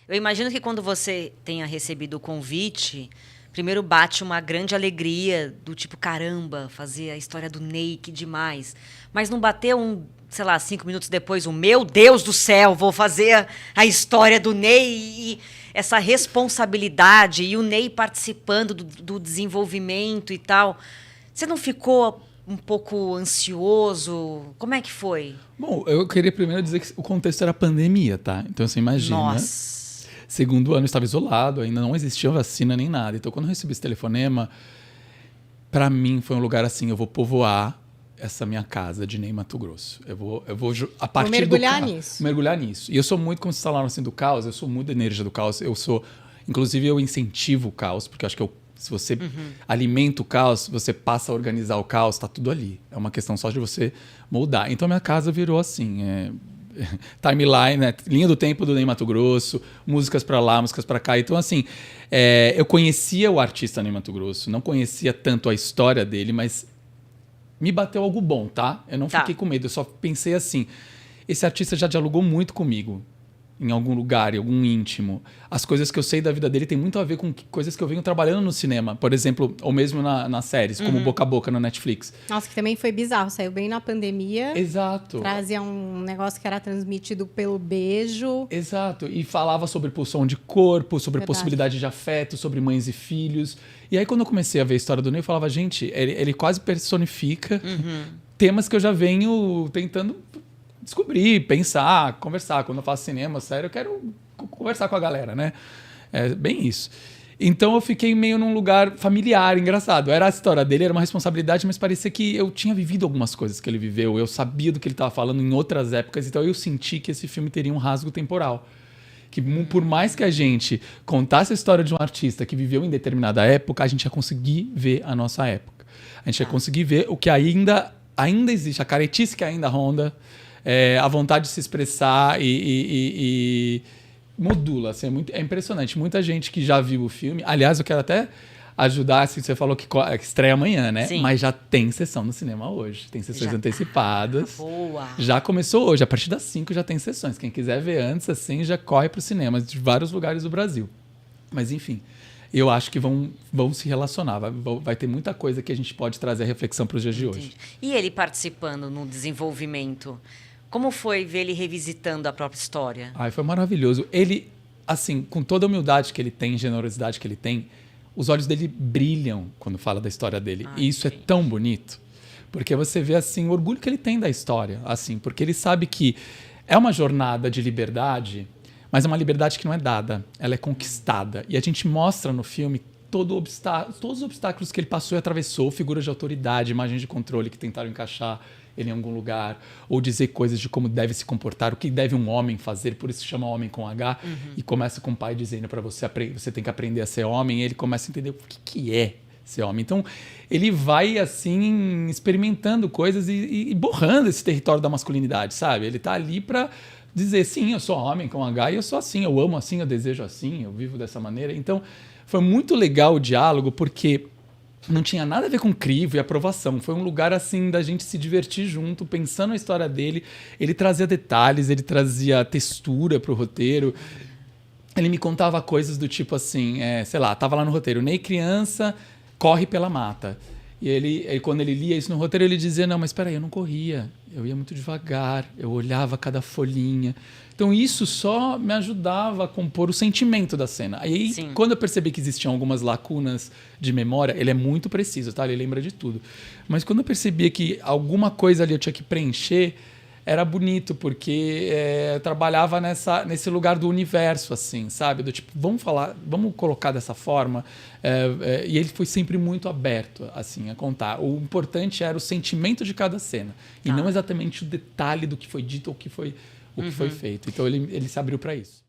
Eu imagino que quando você tenha recebido o convite, primeiro bate uma grande alegria do tipo, caramba, fazer a história do Ney, que demais. Mas não bateu sei lá, 5 minutos depois, meu Deus do céu, vou fazer a história do Ney e essa responsabilidade e o Ney participando do desenvolvimento e tal. Você não ficou um pouco ansioso? Como é que foi? Bom, eu queria primeiro dizer que o contexto era pandemia, tá? Então você imagina. Nossa. Segundo ano eu estava isolado, ainda não existia vacina nem nada. Então quando eu recebi esse telefonema, pra mim foi um lugar assim, eu vou povoar essa minha casa de Ney, Mato Grosso. Eu vou a partir mergulhar do nisso. mergulhar nisso. E eu sou muito, como vocês falaram assim, do caos, eu sou muito da energia do caos. Inclusive eu incentivo o caos, porque eu acho que se você alimenta o caos, você passa a organizar o caos, tá tudo ali. É uma questão só de você moldar. Então a minha casa virou assim, timeline, né? Linha do tempo do Ney Mato Grosso, músicas pra lá, músicas pra cá. Então, assim, eu conhecia o artista Ney Mato Grosso, não conhecia tanto a história dele, mas me bateu algo bom, tá? Eu não fiquei com medo, eu só pensei assim, esse artista já dialogou muito comigo, em algum lugar, em algum íntimo. As coisas que eu sei da vida dele tem muito a ver com coisas que eu venho trabalhando no cinema. Por exemplo, ou mesmo nas séries, como Boca a Boca na Netflix. Nossa, que também foi bizarro. Saiu bem na pandemia. Exato. Trazia um negócio que era transmitido pelo beijo. Exato. E falava sobre pulsão de corpo, sobre possibilidade de afeto, sobre mães e filhos. E aí, quando eu comecei a ver a história do Ney, eu falava, gente, ele quase personifica temas que eu já venho tentando descobrir, pensar, conversar. Quando eu faço cinema, sério, eu quero conversar com a galera, né? É bem isso. Então eu fiquei meio num lugar familiar, engraçado. Era a história dele, era uma responsabilidade, mas parecia que eu tinha vivido algumas coisas que ele viveu. Eu sabia do que ele estava falando em outras épocas, então eu senti que esse filme teria um rasgo temporal. Que por mais que a gente contasse a história de um artista que viveu em determinada época, a gente ia conseguir ver a nossa época. A gente ia conseguir ver o que ainda existe, a caretice que ainda ronda, a vontade de se expressar e modula. Assim, é impressionante. Muita gente que já viu o filme... Aliás, eu quero até ajudar, assim, você falou que estreia amanhã, né? Sim. Mas já tem sessão no cinema hoje. Tem sessões antecipadas. Boa. Já começou hoje. A partir das 5 já tem sessões. Quem quiser ver antes, assim, já corre para os cinemas de vários lugares do Brasil. Mas, enfim, eu acho que vão se relacionar. Vai ter muita coisa que a gente pode trazer a reflexão para os dias de hoje. E ele participando no desenvolvimento? Como foi ver ele revisitando a própria história? Ai, foi maravilhoso. Ele, assim, com toda a humildade que ele tem, generosidade que ele tem, os olhos dele brilham quando fala da história dele. E isso é tão bonito. Porque você vê, assim, o orgulho que ele tem da história. Assim, porque ele sabe que é uma jornada de liberdade, mas é uma liberdade que não é dada. Ela é conquistada. E a gente mostra no filme todos os obstáculos que ele passou e atravessou, figuras de autoridade, imagens de controle que tentaram encaixar ele em algum lugar, ou dizer coisas de como deve se comportar, o que deve um homem fazer, por isso se chama Homem com H, e começa com o pai dizendo para você tem que aprender a ser homem, e ele começa a entender o que é ser homem. Então, ele vai, assim, experimentando coisas e borrando esse território da masculinidade, sabe? Ele tá ali para dizer, sim, eu sou homem com H, e eu sou assim, eu amo assim, eu desejo assim, eu vivo dessa maneira. Então, foi muito legal o diálogo, porque não tinha nada a ver com crivo e aprovação. Foi um lugar, assim, da gente se divertir junto, pensando na história dele. Ele trazia detalhes, ele trazia textura pro roteiro. Ele me contava coisas do tipo assim, sei lá, tava lá no roteiro, Ney criança corre pela mata. E ele, quando ele lia isso no roteiro, ele dizia, não, mas espera aí, eu não corria. Eu ia muito devagar, eu olhava cada folhinha. Então isso só me ajudava a compor o sentimento da cena. Aí, quando eu percebi que existiam algumas lacunas de memória, ele é muito preciso, tá? Ele lembra de tudo. Mas quando eu percebia que alguma coisa ali eu tinha que preencher, era bonito, porque eu trabalhava nesse lugar do universo, assim, sabe? Do tipo, vamos colocar dessa forma. E ele foi sempre muito aberto, assim, a contar. O importante era o sentimento de cada cena, e não exatamente o detalhe do que foi dito ou o que foi feito. Então ele se abriu para isso.